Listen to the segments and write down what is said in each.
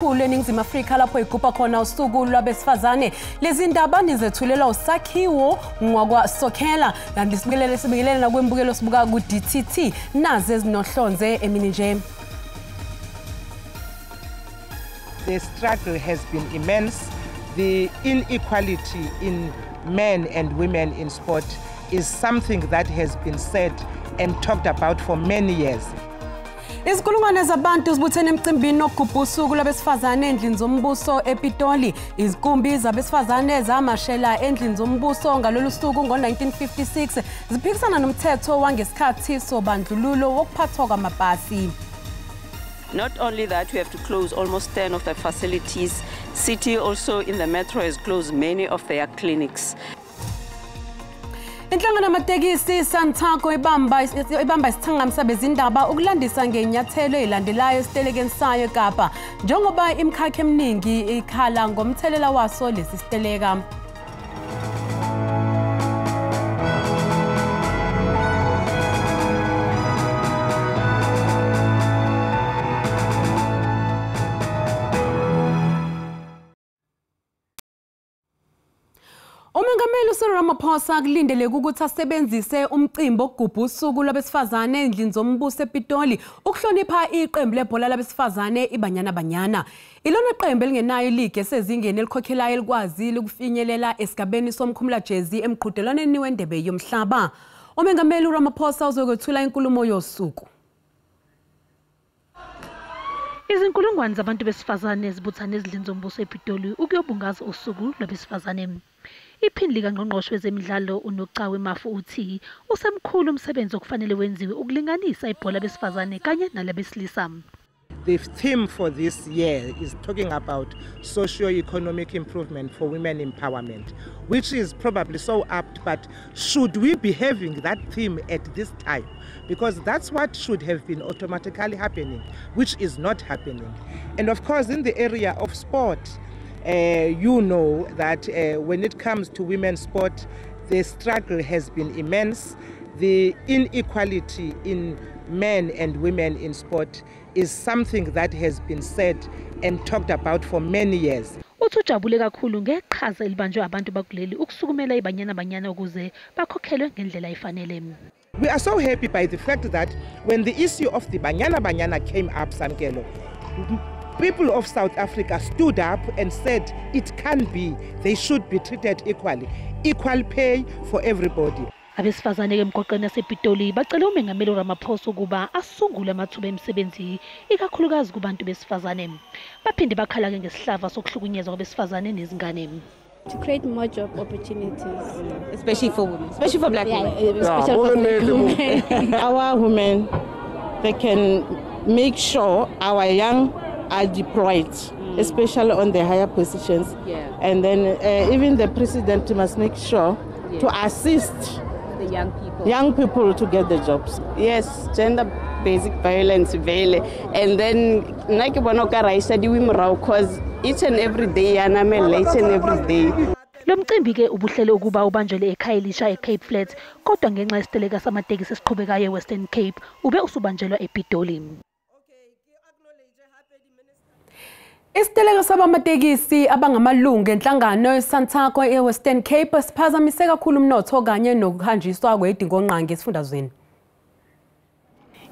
enkulu eNingizimu Afrika lapho igubha khona usuku lwabesifazane. Lezi ndaba nizethulela usakhiwo ngwakwaSokhela kanti sibingelele nakwembukelo sibuka ku DTT naze ezinohlonze emini nje. The struggle has been immense. The inequality in men and women in sport is something that has been said and talked about for many years. Izikhulungwane zabantu zibuthene emcimbini okugubha usuku lwabesifazane endlini zombuso ePitoli. Izikumbi zabesifazane zamashela endlini zombuso ngalolu suku ngo-1956 ziphikisana nomthetho wangesikhathi sobandlululo wokuphathwa kwamabhasi. Not only that, we have to close almost 10 of the facilities. City also in the metro has closed many of their clinics. Inhlangano yamatekisi Santaco ibamba isithangamisa bezindaba ukulandisa ngenyathelo ezilandelayo esitelekeni sayo eKapa njengoba imikhakha eminingi ikhala ngomthelela waso lesi siteleka. Umengameli uCyril Ramaphosa kulindeleke ukuthi asebenzise umcimbi okugubha usuku lwabesifazane endlini zombuso ePitoli ukuhlonipha iqembu lebhola labesifazane iBanyana Banyana. Ilona qembu elingenayo iligi esezingeni elikhokhelayo elikwazi ukufinyelela esigabeni somkhumula jezi emqhudelwaneni wendebe yomhlaba. Umengameli uRamaphosa uzokwethula inkulumo yosuku. Izinkulungwane zabantu besifazane zibuthana ezindlini zombuso ePitoli ukuyobungaza usuku lwabesifazane. Iphini likaNgqongqoshe wezemidlalo uNocawe Mafu uthi usemkhulu umsebenzi okufanele wenziwe ukulinganisa ibhola besifazane kanye nalabesilisa. The theme for this year is talking about socio-economic improvement for women empowerment, which is probably so apt, but should we be having that theme at this time? Because that's what should have been automatically happening, which is not happening. And of course, in the area of sport, you know that when it comes to women's sport, the struggle has been immense. The inequality in men and women in sport is something that has been said and talked about for many years. Uthujabule kakhulu ngeqhaza elibanjwe abantu bakuleli ukusukumela iBanyana Banyana ukuze bakhokhelwe ngendlela efanele. We are so happy by the fact that when the issue of the Banyana Banyana came up, Samkelo, people of South Africa stood up and said it can be, they should be treated equally, equal pay for everybody. Abesifazane emqoqweni yasePitoli bacela umengameli uRamaphosa ukuba asungule amathuba emisebenzi ikakhulukazi kubantu besifazane. Baphinde bakhala ke ngesihlava sokuhlukunyezwa kwabesifazane nezingane. To create more job opportunities, especially for women, especially for black women. Especially for black women. Our women, they can make sure our young are deployed, especially on the higher positions. And then even the president must make sure to assist the young people to get the jobs. Yes, gender-basic violence, and then because each and every day, and I'm late and every day. Lo mcimbi ke ubuhlele ukuba ubanjwe ekhaya elisha eCape Flats kodwa ngenxa yesiteleka samatekisi esiqhubekayo eWestern Cape ube usubanjelwa ePitoli. Isiteleka sabamatekisi abangamalungu enhlangano yeSantaco eWestern Cape siphazamise kakhulu umnotho kanye nokuhanjiswa kwedingonqangi esifundazweni.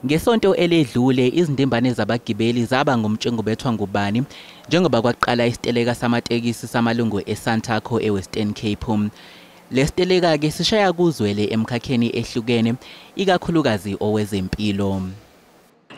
Ngesonto eledlule izindimbane zabagibeli zaba ngumtshengobethwa ngubani njengoba kwaqala isiteleka samatekisi samalungu eSantaco eWestern Cape. Lesiteleka ke sishaya kuzwele emkhakheni ehlukene ikakhulukazi owezempilo.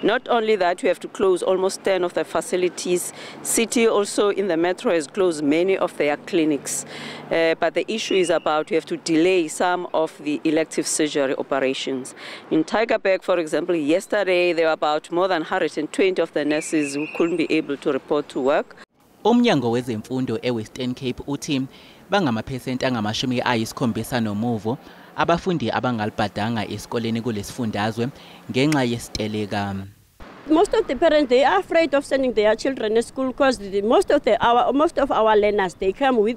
Not only that, we have to close almost 10 of the facilities. City also in the metro has closed many of their clinics. But the issue is about we have to delay some of the elective surgery operations. In Tygerberg, for example, yesterday there were about more than 120 of the nurses who couldn't be able to report to work. Umnyango wezemfundo eWestern Cape uthi bangamaphesenti angama-79 abafundi abangalibhadanga esikoleni kulesifundazwe ngenxa yesiteleka. Most of the parents, they are afraid of sending their children to school because most of our learners, they come with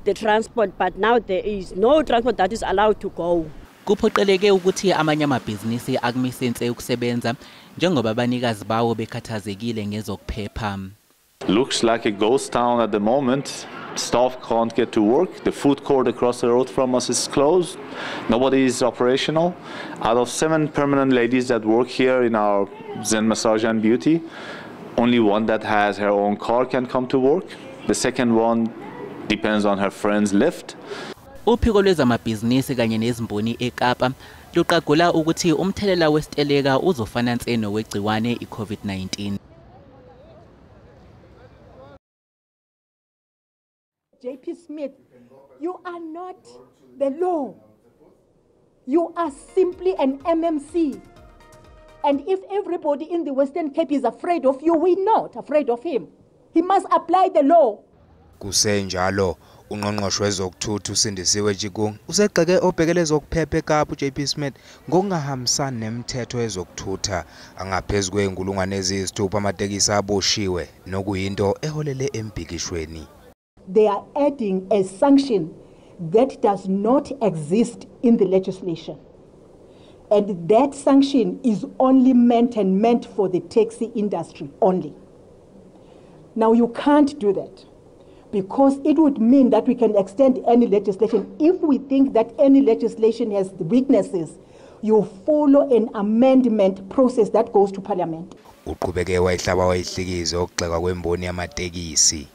the transport, but now there is no transport that is allowed to go. Kuphoqeleke ukuthi amanye amabhizinisi akumisense ukusebenza njengoba abanikazi bawo bekhathazekile ngezokuphepha. Looks like a ghost town at the moment. Staff can't get to work. The food court across the road from us is closed. Nobody is operational. Out of 7 permanent ladies that work here in our Zen Massage and Beauty, only one that has her own car can come to work. The second one depends on her friend's lift. Uphiko lwezamabhizinisi kanye nezimboni eKapa luqagula ukuthi umthelela wesiteleka uzofana nseno wegciwane iCovid-19. JP Smith, you are not the law. You are simply an MMC. And if everybody in the Western Cape is afraid of you, we're not afraid of him. He must apply the law. Kusenjalo, ungqongqoshe wezokuthutha uSindisiwe Jikung usegxeke obhekele zokuphepha eKapa uJP Smith ngokungahambisani nemithetho yezokuthutha angaphezulu kweinkulungwane eziyisithupha amatekisi aboshiwe nokuyinto eholele embhikishweni. They are adding a sanction that does not exist in the legislation. And that sanction is only meant for the taxi industry only. Now you can't do that because it would mean that we can extend any legislation. If we think that any legislation has weaknesses, you follow an amendment process that goes to Parliament. Uqhubeke wayihlaba wayihlikize okugxeka kwemboni yamatekisi.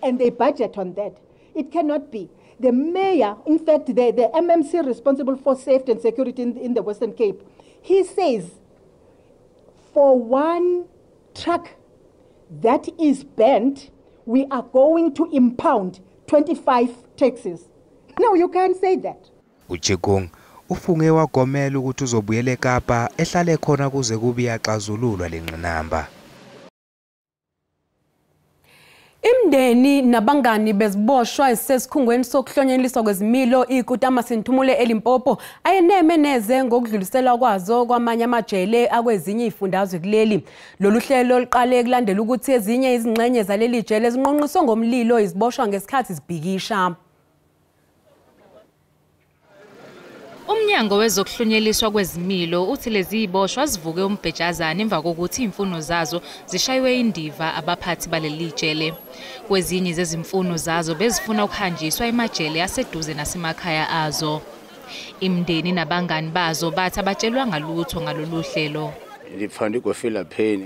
And they budget on that. It cannot be. The mayor, in fact, the MMC responsible for safety and security in the Western Cape, he says for one truck that is banned, we are going to impound 25 taxis. No, you can't say that. uJikung ufunge wagomela ukuthi uzobuyela eKapa ehlale khona kuze kube yaxazululwa lenqinamba. Imndeni nabangani beziboshwa isesikhungweni sokuhlonyeliswa kwezimilo iKutama Sinthumule eLimpopo ayeneme neze ngokudluliselwa kwazo kwamanye amajele akwezinye izifundazwe kuleli. Lolu hlelo liqale kulandela ukuthi ezinye izingxenye zaleli jele zinqonqiswe ngomlilo iziboshwa ngesikhathi zibhikisha. Umnyango wezokuhlonyeliswa kwezimilo uthi lezi ziboshwa zivuke umbhejazana emva kokuthi imfuno zazo zishaywe indiva abaphathi baleli jele. Kwezinye zezimfuno zazo bezifuna ukuhanjiswa emajele aseduze nasemakhaya azo. Imndeni nabangani bazo bathi abatshelwa ngalutho ngalolu hlelo.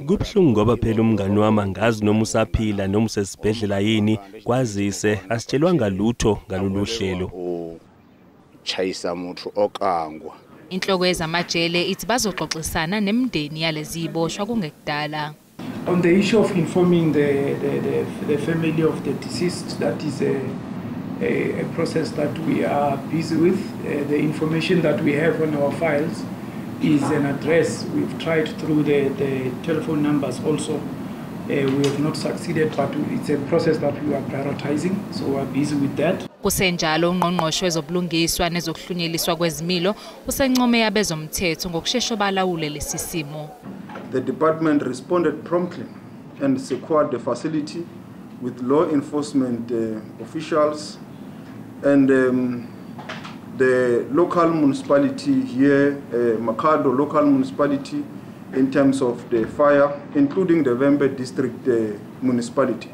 Kubhlungu ngoba phela umngani wami angazi noma usaphila noma usesibhedlela yini kwazise asitshelwa ngalutho ngalolu hlelo. Chayisa umuntu okangwa. Inhloko yezamajele ithi bazoxoxisana nemndeni yalezi ziboshwa kungekudala. On the issue of informing the family of the deceased, that is a process that we are busy with. The information that we have on our files is an address. We've tried through the telephone numbers also. We have not succeeded, but it's a process that we are prioritizing, so we are busy with that. Kusenjalo ungqongqoshe wezobulungiswa nezokuhlunyeliswa kwezimilo usencome yabezomthetho ngokusheshsha balawule lesi simo. The department responded promptly and secured the facility with law enforcement officials and the local municipality here, Makado local municipality, in terms of the fire, including the Vembe district municipality,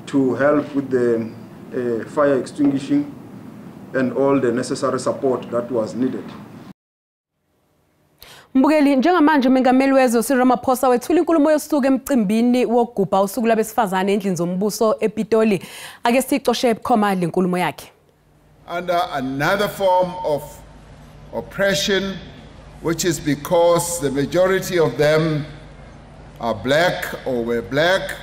to help with the fire extinguishing and all the necessary support that was needed. Mbukeli njengamanje umengameli wezwe Cyril Ramaphosa wethula inkulumo yosuku emcimbini wokugubha usuku labesifazane endlini zombuso ePitoli. Ake sicoshe ebukhoma lenkulumo yakhe. Under another form of oppression, which is because the majority of them are black or were black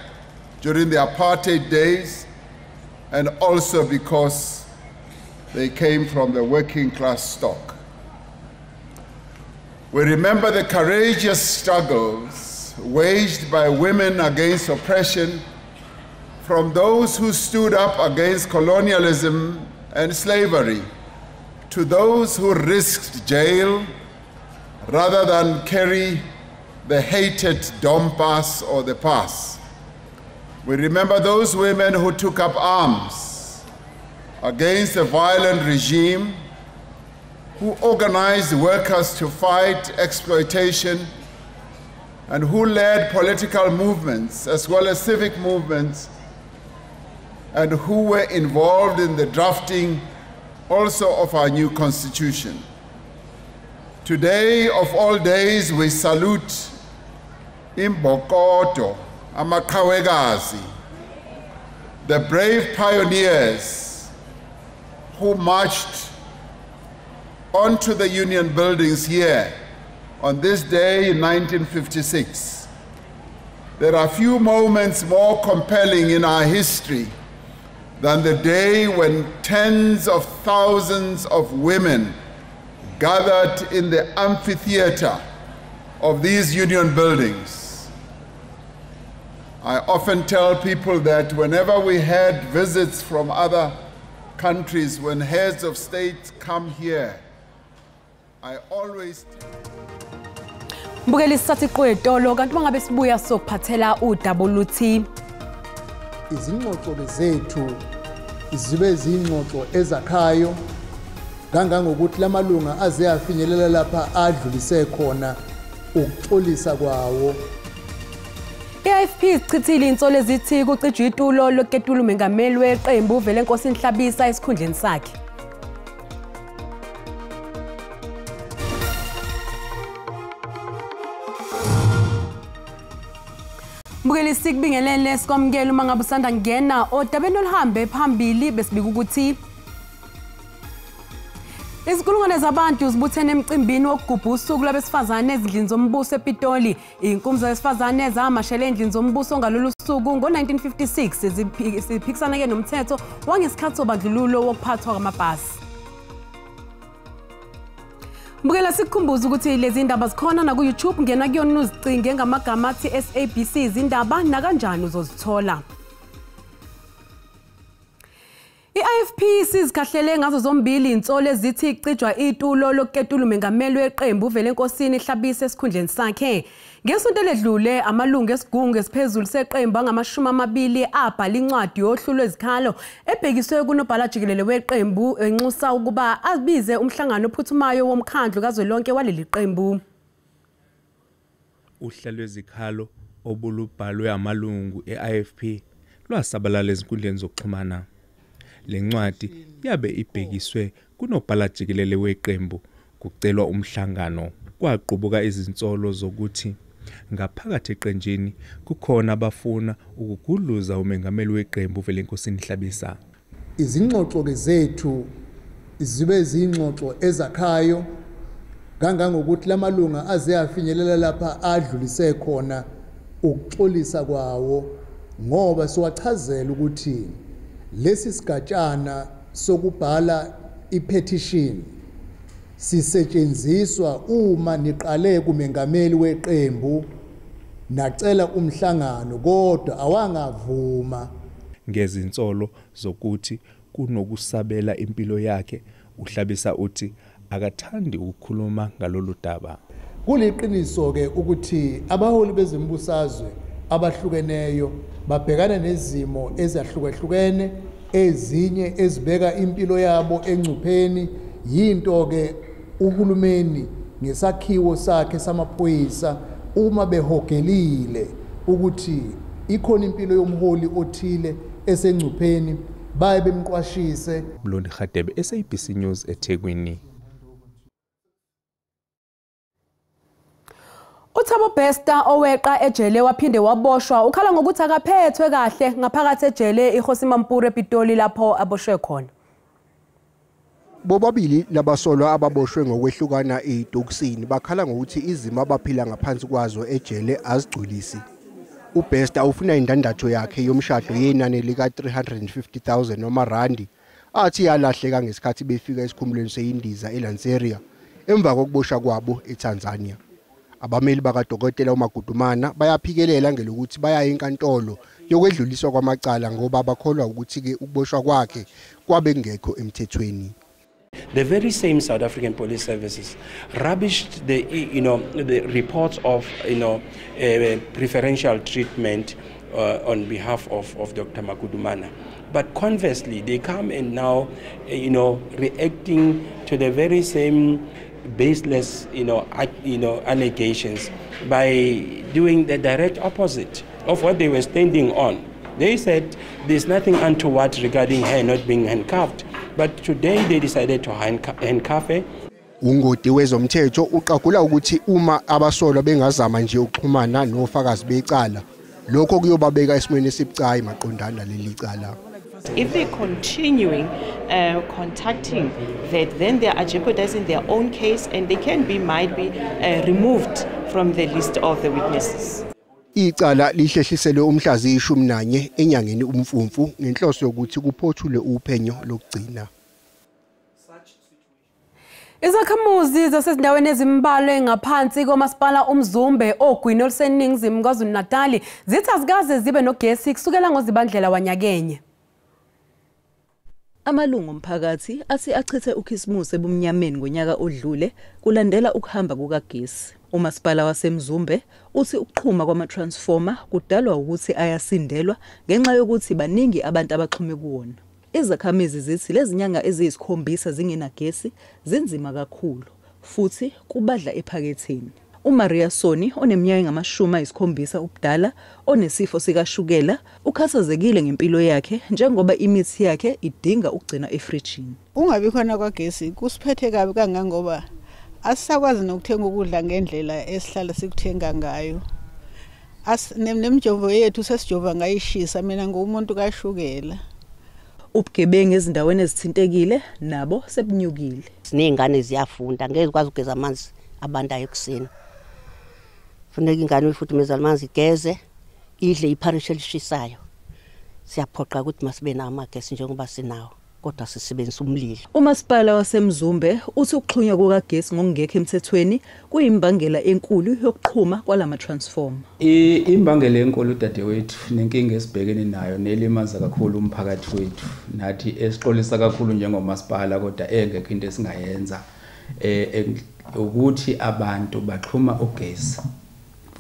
during the apartheid days, and also because they came from the working class stock. We remember the courageous struggles waged by women against oppression, from those who stood up against colonialism and slavery, to those who risked jail rather than carry the hated dom pass or the pass. We remember those women who took up arms against a violent regime, who organized workers to fight exploitation and who led political movements as well as civic movements, and who were involved in the drafting also of our new constitution. Today, of all days, we salute Imbokodo, Amakawekazi, the brave pioneers who marched onto the Union buildings here on this day in 1956. There are few moments more compelling in our history than the day when tens of thousands of women gathered in the amphitheater of these Union buildings. I often tell people that whenever we had visits from other countries, when heads of state come here, I always... Mbukeli isathi qwetolo kanti mangabe sibuya sokuphathela udaba luthi izingxoxo zethu zibe izingxoxo ezakhayo kangangokuthi lamalunga aze afinyelela lapha adlulise khona ukuxolisa kwawo. IFP ichithile insolo ezithi kucijwa itulo loketula umengameli weqembu vele Nkosi Nhlabisa esikhundleni sakhe. Mbukeli sikubingelele sikwamukela uma ngabe usanda ngena odabeni oluhambe phambili besibika ukuthi izikulungwane zabantu zibuthene emcimbini wokugubha usuku lwabesifazane ezindlini zombuso ePitoli. Inkumzo yesifazane zamashela endlini zombuso ngalolu suku ngo-1956 ziphikisana ke nomthetho wangesikhathi sobandlululo wokuphathwa kwamabhasi. Mbukela sikukhumbuza ukuthi lezi ndaba zikhona na ku-YouTube, ngena kuyona uzicinge ngamagama athi SABC Izindaba na kanjani uzozithola. IFP sizikhahlele ngazo zombili insolo ezithi icijwa itulo loketula umengameli weqembu vele Nkosi Nhlabisa esikhundleni sakhe. Ngesonto ledlule amalungu esigungu esiphezulu seqembu angama-20 abhala incwadi yohlu lwezikhalo ebhekiswe kunobhala jikelele weqembu enxusa ukuba abize umhlangano ophuthumayo womkhandlu kazwelonke waleli qembu. Uhla lwezikhalo obulubhalwe amalungu e-IFP lwasabalala ezinkundleni zokuxhumana. Le ncwadi yabe ibhekiswe kunobhala jikelele weqembu kucelwa umhlangano kwaqubuka izinsolo zokuthi ngaphakathi eqenjini kukhona abafuna ukugudluza umengameli weqembu vele Nkosi Nhlabisa. Izingxoxo zethu zibe izingxoxo ezakhayo kangangokuthi lamalunga aze afinyelela lapha adlulise khona ukuxolisa kwawo, ngoba siwachazela ukuthi lesi sigatshana sokubhala ipetition sisetshenziswa uma niqale kumengameli weqembu nacela umhlangano kodwa awangavuma. Ngezinsolo zokuthi kunokusabela impilo yakhe, uHlabisa uthi akathandi ukukhuluma ngalolu daba. Kuliqiniso ke ukuthi abaholi bezimbusazwe abahlukeneyo babhekana nezimo ezahlukahlukene, ezinye ezibeka impilo yabo engcupheni. Yinto ke uhulumeni ngesakhiwo sakhe samaphoyisa uma behogelile ukuthi ikhona impilo yomholi othile esengcupheni baye bemqwashise. Mlondi Khadebe, SABC News eThekwini. Uthabo Bester oweqa ejele waphinde waboshwa ukhala ngokuthi akaphethwe kahle ngaphakathi ejele iHosimampuru ePitoli lapho aboshwe khona. Bobabili labasolwa ababoshwe ngokwehlukana eToksini bakhala ngokuthi izimo abaphila ngaphansi kwazo ejele azigculisi. uBester ufuna indandatho yakhe yomshado yenani lika 350,000 noma randi athi yalahleka ngesikhathi befika esikhumulweni seyindiza eLanseria emva kokuboshwa kwabo eTanzania. Abameli bakaDokotela uMagudumana bayaphikelela ngelokuthi baya enkantolo yokwedluliswa kwamacala ngoba bakholwa ukuthi ke ukuboshwa kwakhe kwabe kungekho emthethweni. The very same South African Police Services rubbished the reports of preferential treatment on behalf of Dr. Magudumana. But conversely, they come and now reacting to the very same baseless, allegations by doing the direct opposite of what they were standing on. They said there's nothing untoward regarding her not being handcuffed, but today they decided to handcuff her. Ungoti wezomthetho uqagula ukuthi uma abasolwa bengazama nje ukuxhumana nofakazi becala lokho kuyobabeka esimweni esibucayi maqondana leli cala. If they're continuing contacting that, then they are jeopardizing their own case and they might be removed from the list of the witnesses. Icala lihlehliselwe umhlazi 11 enyangeni uMfumfu ngenhloso yokuthi kuphothule uphenyo lokugcina. Izakhamuzi zasezindaweni ezimbalwa ngaphansi komasipala uMzumbe ogwini oluseningizimu KwaZulu-Natal zithi azikaze zibe nogesi kusukela ngoZibandlela wanyakenye. Amalungu omphakathi athi achithe ukhisimusi ebumnyameni ngonyaka odlule kulandela ukuhamba kukagesi. Umasipala waseMzumbe uthi ukuxhuma kwama-transformer kudalwa ukuthi ayasindelwa ngenxa yokuthi baningi abantu abaxhume kuwona. Izakhamizi zithi lezi nyanga eziyisikhombisa zingenagesi zinzima kakhulu futhi kubadla ephaketheni. uMaria Soni oneminyaka engama-70 ubudala onesifo sikashukela ukhathazekile ngempilo yakhe njengoba imithi yakhe idinga ukugcina efrijini. Ungabi khona kwagesi kusiphethe kabi kangangoba asisakwazi nokuthenga ukudla ngendlela esihlala sikuthenga ngayo. Nemjovo yethu sesijova ngayishisa mina ngumuntu kashukela. Ubugebengu ezindaweni ezithintekile nabo sebunyukile. Sinezingane ziyafunda ngeke kwazi ukugeza amanzi abandayo ekuseni. Funeka ingane uyifuthumeza amanzi igeze idle ipharishe lishisayo. Siyaphoqa ukuthi masibe namagesi njengoba sinawo kodwa sisebenzisa umlilo. Umasipala waseMzumbe uthi ukuxhunywa kukagesi ngokungekho emthethweni kuyimbangela enkulu yokuxhuma kwalama transformer. Imbangela enkulu dadewethu nenkinga esibhekene nayo nelimaza kakhulu umphakathi wethu. Nathi esiqolisa kakhulu njengomasipala kodwa engekho into esingayenza ukuthi abantu baxhuma ugesi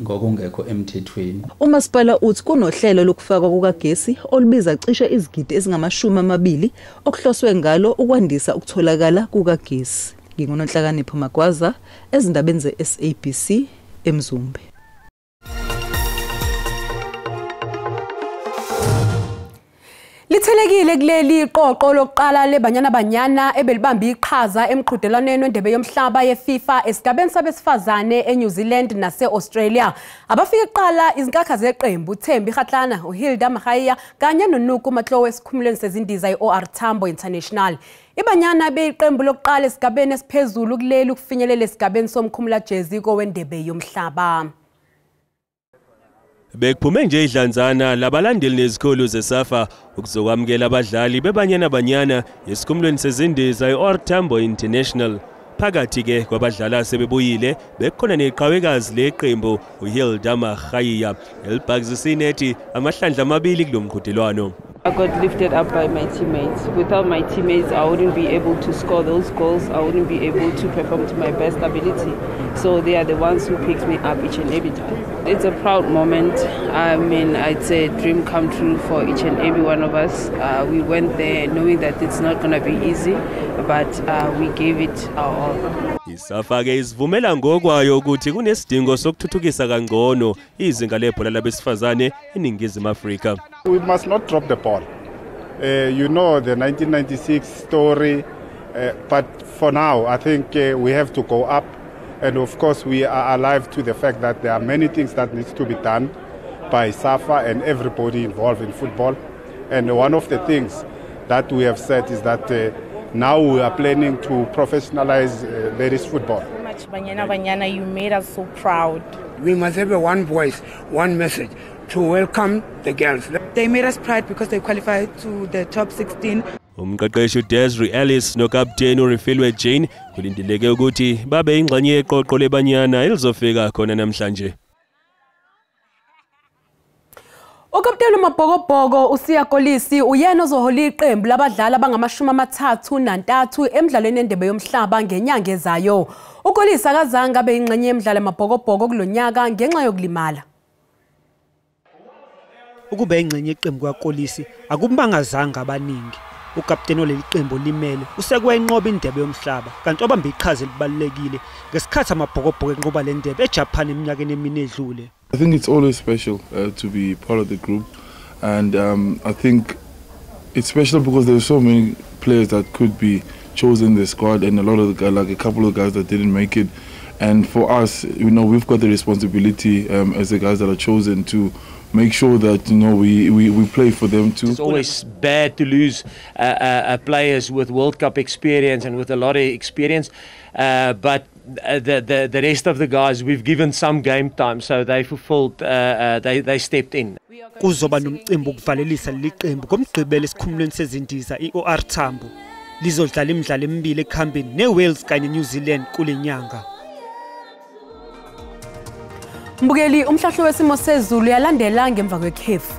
ngokungekho emthethweni. Umasipala uthi kunohlelo lokufakwa kukagesi olubiza cishe izigidi ezingama-20 okuhloswe ngalo ukwandisa ukutholakala kukagesi. NginguNonhlakanipho Magwaza ezindabeni ze-SABC eMzumbe. Lithelekile kuleli qoqo lokuqala leBanyana Banyana ebelibamba iqhaza emqhudelwaneni wendebe yomhlaba yeFIFA esigabeni sabesifazane eNew Zealand nase-Australia. Abafika kuqala izinkakha zeqembu uThembi Kgatlana, uHilda Mahaya kanye noNuku Matlowe esikhumulweni sezindiza i-OR Tambo International. iBanyana beyiqembu lokuqala esigabeni esiphezulu kuleli ukufinyelela esigabeni somkhumula jezi kowendebe yomhlaba. Bekuphume nje idlanzana labalandeli nezikolo zeSAFA ukuzokwamukela abadlali beBanyana Banyana yesikhumulweni sezindiza i-OR Tambo International. Phakathi ke kwabadlali asebebuyile bekhona neqhawekazi leqembu uHilda Mahaya elibhakisisile ethi amahlandla amabili kulomqhudelwano. I got lifted up by my teammates. Without my teammates, I wouldn't be able to score those goals. I wouldn't be able to perform to my best ability. So they are the ones who picked me up each and every time. It's a proud moment. I mean, it's a dream come true for each and every one of us. We went there knowing that it's not going to be easy, but we gave it our all. iSAFA ke isivumela ngokwayo ukuthi kunesidingo sokuthuthukisa kangcono izinga lebhola labesifazane eNingizimu Afrika. We must not drop the ball. You know the 1996 story, but for now I think we have to go up, and of course we are alive to the fact that there are many things that needs to be done by SAFA and everybody involved in football. And one of the things that we have said is that now we are planning to professionalize ladies football. So much Banyana Banyana, you made us so proud. We must have one voice, one message to welcome the girls. They made us proud because they qualified to the top 16. Umqeqeshi Desiree Ellis nokapteni uRifilwe Jane kulindeleke ukuthi babe ingxenye yeqoqo leBanyana elizofika khona namhlanje. Ukapteni uMabhokobhoko uSiya Kolisi uyena ozohola iqembu labadlali abangama-33 emidlalweni wendebe yomhlaba ngenyanga ezayo. uKolisi akazange abe ingxenye yemidlalo yaMabhokobhoko kulonyaka ngenxa yokulimala. Ukube ingxenye yeqembu kaKolisi akubangazange abaningi. ukapteni oleli qembu limele usekwenqoba indebe yomhlaba kanti obambe iqhaza elibalekile ngesikhathi amabhokobhoko enqoba le ndebe eJapan eminyakeni emine edlule. I think it's always special to be part of the group, and I think it's special because there's so many players that could be chosen in the squad, and a lot of the guys, like a couple of guys that didn't make it. And for us, we've got the responsibility as the guys that are chosen to make sure that we play for them too. It's always bad to lose players with World Cup experience and with a lot of experience, but the rest of the guys, we've given some game time, so they fulfilled, they stepped in. Kuzoba nomcimbi ukuvalelisa liqembu ngomgqibelo esikhumulweni sezindiza iOR Tambo. Lizodlala imidlalo emibili ekhambeni neWales kanye neNew Zealand kule nyanga. Mbukeli, umhlahlo wesimo sezulu yalandela ngemva kwekhefu.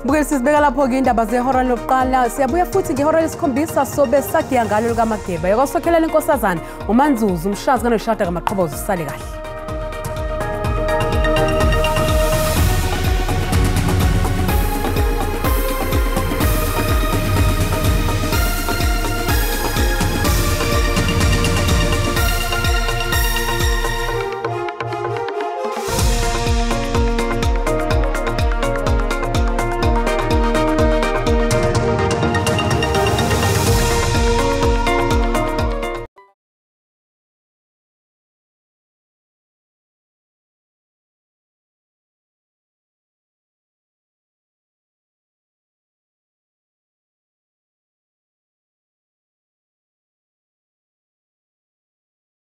Mbukeli, sizibeka lapho ke indaba zehora lokuqala. Siyabuya futhi ngehora lesikhombisa sobe sagiya ngalo likaMageba. Yakosokhelela inkosazana uManzuzu umshazi kaNoshada kaMaqhoboza usale kahle.